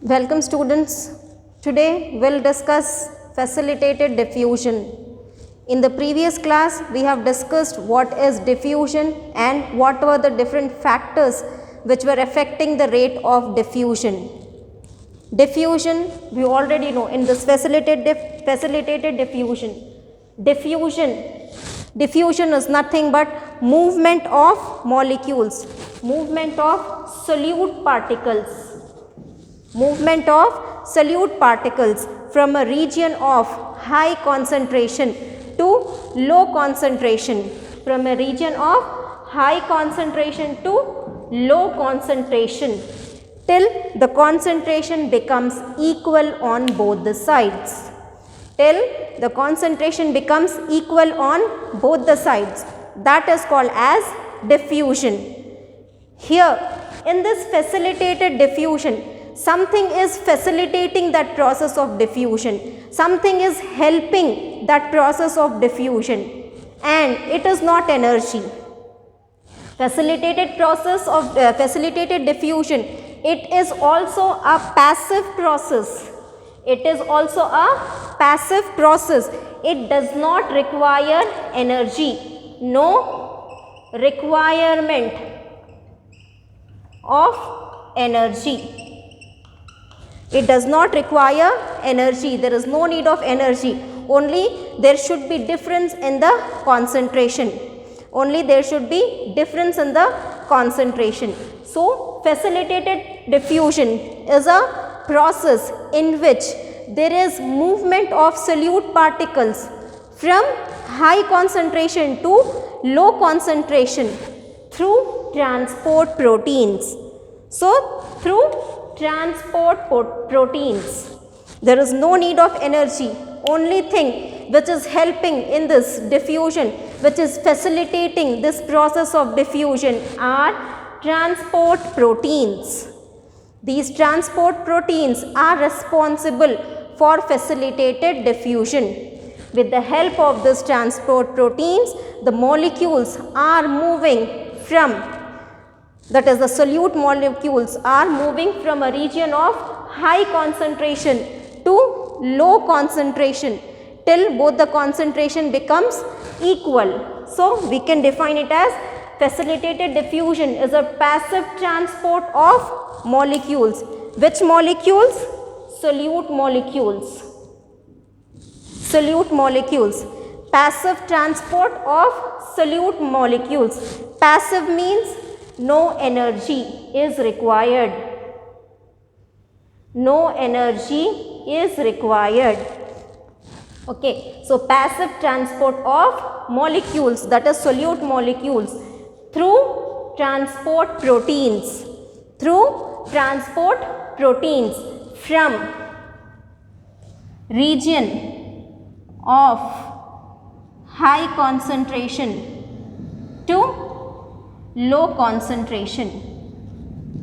Welcome students. Today we'll discuss facilitated diffusion. In the previous class we have discussed what is diffusion and what were the different factors which were affecting the rate of diffusion. Diffusion we already know in this facilitated diffusion is nothing but movement of molecules, movement of solute particles from a region of high concentration to low concentration, from a region of high concentration to low concentration till the concentration becomes equal on both the sides. That is called as diffusion. Here in this facilitated diffusion, something is facilitating that process of diffusion, something is helping that process of diffusion, and it is not energy. Facilitated diffusion, it is also a passive process. It does not require energy, no requirement of energy. It does not require energy. There is no need of energy. Only there should be difference in the concentration. So, facilitated diffusion is a process in which there is movement of solute particles from high concentration to low concentration through transport proteins. So, through transport proteins, there is no need of energy. Only thing which is helping in this diffusion, which is facilitating this process of diffusion, are transport proteins. These transport proteins are responsible for facilitated diffusion. With the help of this transport proteins, the molecules are moving from, that is the solute molecules are moving from a region of high concentration to low concentration till both the concentration becomes equal. So, we can define it as facilitated diffusion is a passive transport of molecules. Which molecules? Solute molecules. Passive transport of solute molecules. Passive means no energy is required. Okay, so passive transport of molecules, that is solute molecules, through transport proteins from region of high concentration to low concentration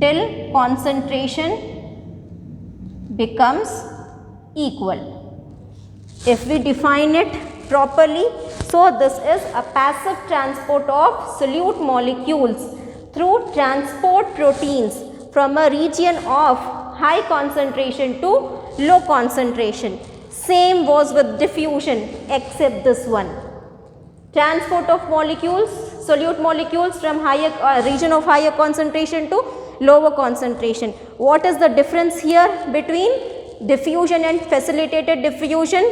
till concentration becomes equal. If we define it properly, so this is a passive transport of solute molecules through transport proteins from a region of high concentration to low concentration. Same was with diffusion except this one. Transport of molecules, solute molecules from higher region of higher concentration to lower concentration. What is the difference here between diffusion and facilitated diffusion?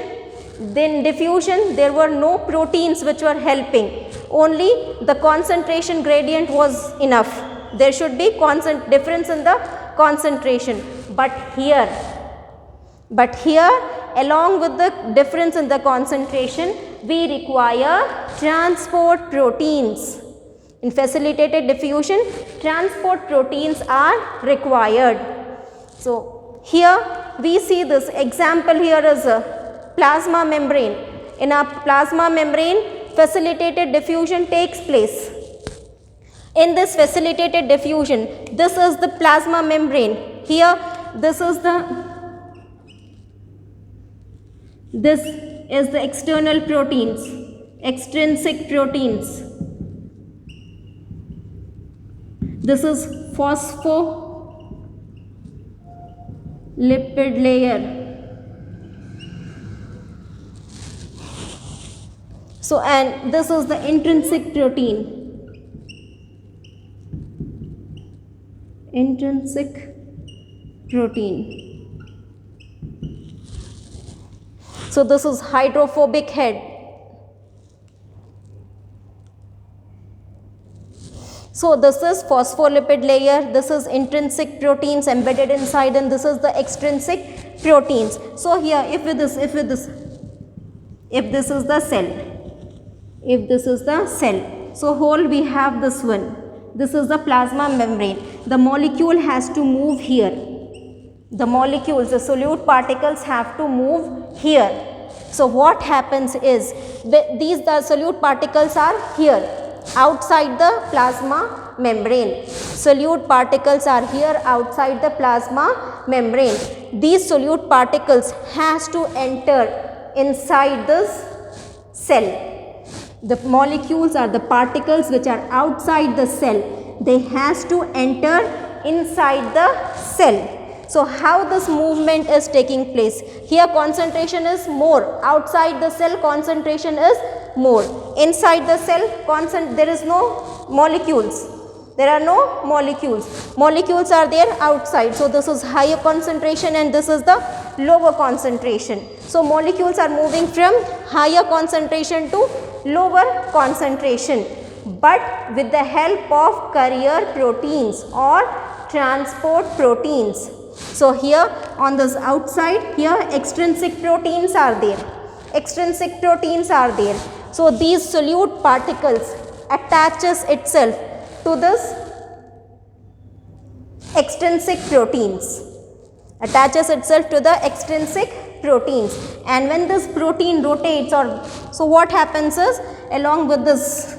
Then diffusion, there were no proteins which were helping, only the concentration gradient was enough. There should be difference in the concentration, but here along with the difference in the concentration, we require transport proteins. In facilitated diffusion, transport proteins are required. So, here we see this example. Here is a plasma membrane. In a plasma membrane, facilitated diffusion takes place. In this facilitated diffusion, this is the plasma membrane. Here, this is the external proteins, extrinsic proteins. This is lipid layer. So, and this is the intrinsic protein. Intrinsic protein. So, this is hydrophobic head. So, this is phospholipid layer, this is intrinsic proteins embedded inside, and this is the extrinsic proteins. So, here if this is the cell, so whole we have this one, this is the plasma membrane. The molecule has to move here, the molecules, the solute particles have to move here. So, what happens is, the solute particles are here outside the plasma membrane. Solute particles are here outside the plasma membrane. These solute particles has to enter inside this cell. The molecules are the particles which are outside the cell. They has to enter inside the cell. So, how this movement is taking place? Here concentration is more, outside the cell concentration is more. Inside the cell there is no molecules. There are no molecules. Molecules are there outside. So, this is higher concentration and this is the lower concentration. So, molecules are moving from higher concentration to lower concentration, but with the help of carrier proteins or transport proteins. So, here on this outside, here extrinsic proteins are there. Extrinsic proteins are there. So, these solute particles attaches itself to this extrinsic proteins. Attaches itself to the extrinsic proteins, and when this protein rotates, or so what happens is, along with this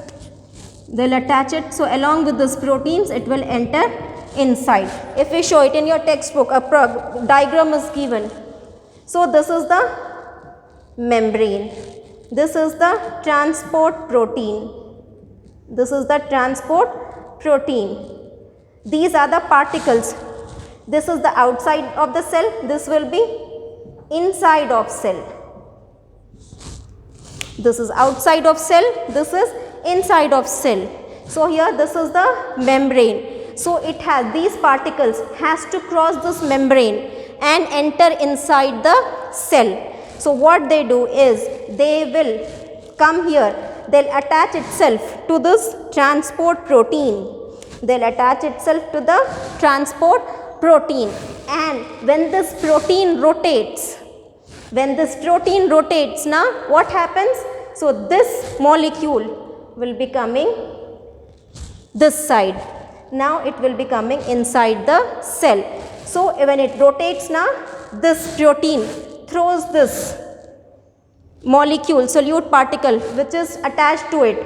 they will attach it. So, along with this proteins it will enter inside. If we show it in your textbook, a diagram is given. So, this is the membrane, this is the transport protein, this is the transport protein. These are the particles. This is the outside of the cell, this will be inside of cell. This is outside of cell, this is inside of cell. So, here this is the membrane. So, it has, these particles has to cross this membrane and enter inside the cell. So, what they do is, they will come here, they will attach itself to this transport protein. They will attach itself to the transport protein, and when this protein rotates, now what happens? So, this molecule will be coming this side. Now, it will be coming inside the cell. So, when it rotates now, this protein throws this molecule, solute particle which is attached to it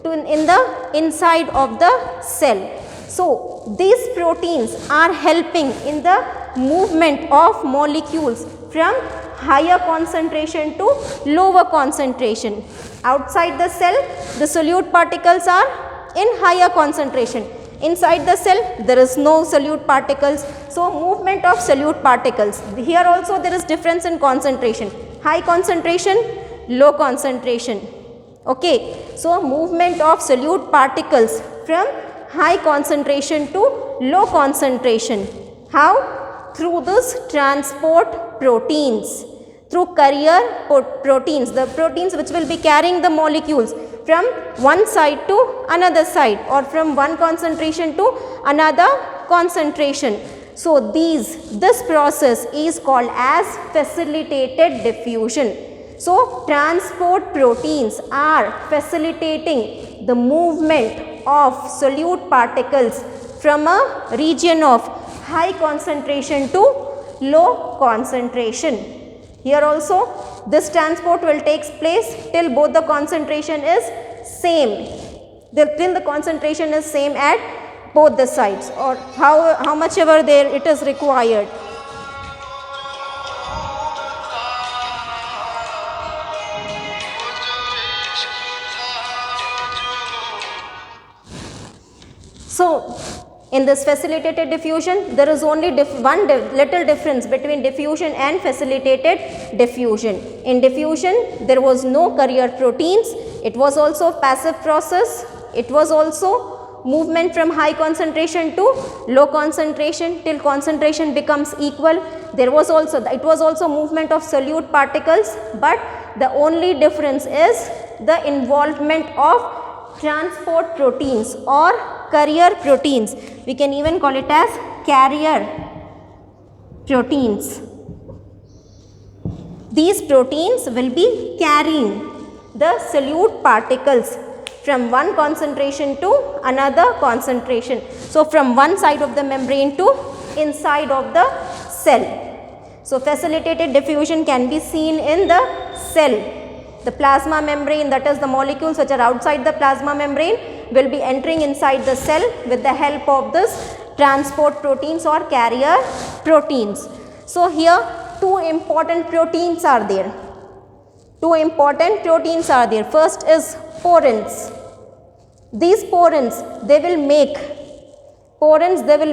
in the inside of the cell. So, these proteins are helping in the movement of molecules from higher concentration to lower concentration. Outside the cell, the solute particles are in higher concentration. Inside the cell, there is no solute particles. So, movement of solute particles. Here also there is difference in concentration. High concentration, low concentration. Okay. So, movement of solute particles from high concentration to low concentration. How? Through this transport proteins, through carrier proteins, the proteins which will be carrying the molecules from one side to another side, or from one concentration to another concentration. So, this process is called as facilitated diffusion. So, transport proteins are facilitating the movement of solute particles from a region of high concentration to low concentration. Here also this transport will take place till both the concentration is same, till the concentration is same at both the sides, or how much ever there it is required. So, In this facilitated diffusion, there is only one little difference between diffusion and facilitated diffusion. In diffusion, there was no carrier proteins. It was also a passive process. It was also movement from high concentration to low concentration till concentration becomes equal. It was also movement of solute particles, but the only difference is the involvement of transport proteins or carrier proteins. We can even call it as carrier proteins. These proteins will be carrying the solute particles from one concentration to another concentration. So, from one side of the membrane to inside of the cell. So, facilitated diffusion can be seen in the cell. The plasma membrane, that is the molecules which are outside the plasma membrane, will be entering inside the cell with the help of this transport proteins or carrier proteins. So, here two important proteins are there. First is porins. These porins, they will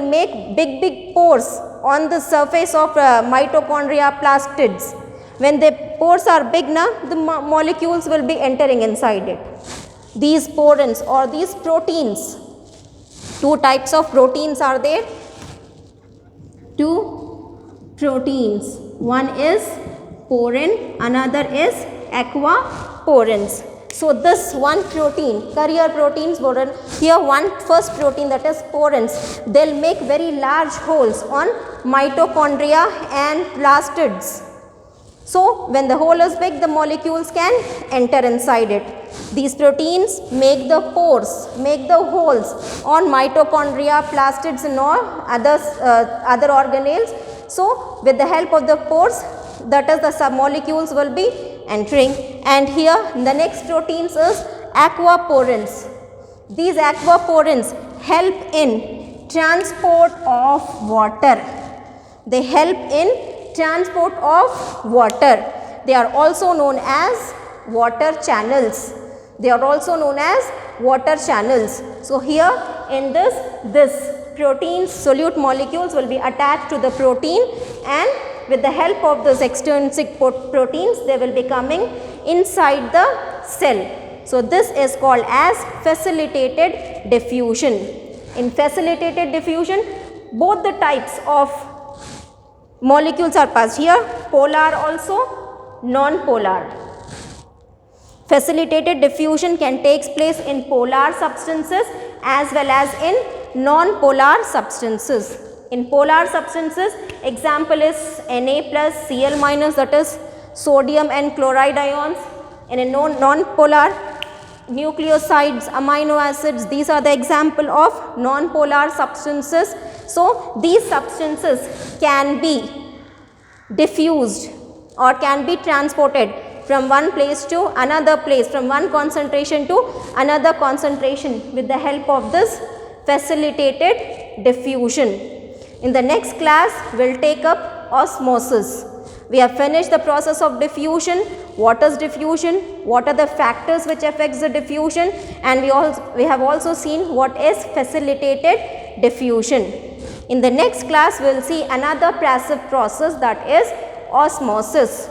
make big pores on the surface of mitochondria plastids. When the pores are big, the molecules will be entering inside it. These porins or these proteins, two types of proteins are there. Two proteins. One is porin, another is aquaporins. So, this one protein, carrier proteins, here first protein, that is porins, they will make very large holes on mitochondria and plastids. So, when the hole is big, the molecules can enter inside it. These proteins make the pores, make the holes on mitochondria, plastids and all other organelles. So, with the help of the pores, that is the submolecules will be entering. And here the next proteins is aquaporins. These aquaporins help in transport of water. They help in transport of water. They are also known as water channels. So, here in this proteins, solute molecules will be attached to the protein, and with the help of those extrinsic proteins, they will be coming inside the cell. So, this is called as facilitated diffusion. In facilitated diffusion, both the types of molecules are passed here, polar also, non-polar. Facilitated diffusion can take place in polar substances as well as in non-polar substances. In polar substances, example is Na plus Cl minus, that is sodium and chloride ions. In a non-polar, nucleosides, amino acids, these are the example of non-polar substances. So, these substances can be diffused or can be transported from one place to another place, from one concentration to another concentration with the help of this facilitated diffusion. In the next class, we will take up osmosis. We have finished the process of diffusion. What is diffusion? What are the factors which affects the diffusion? And we have also seen what is facilitated diffusion. In the next class, we will see another passive process, that is osmosis.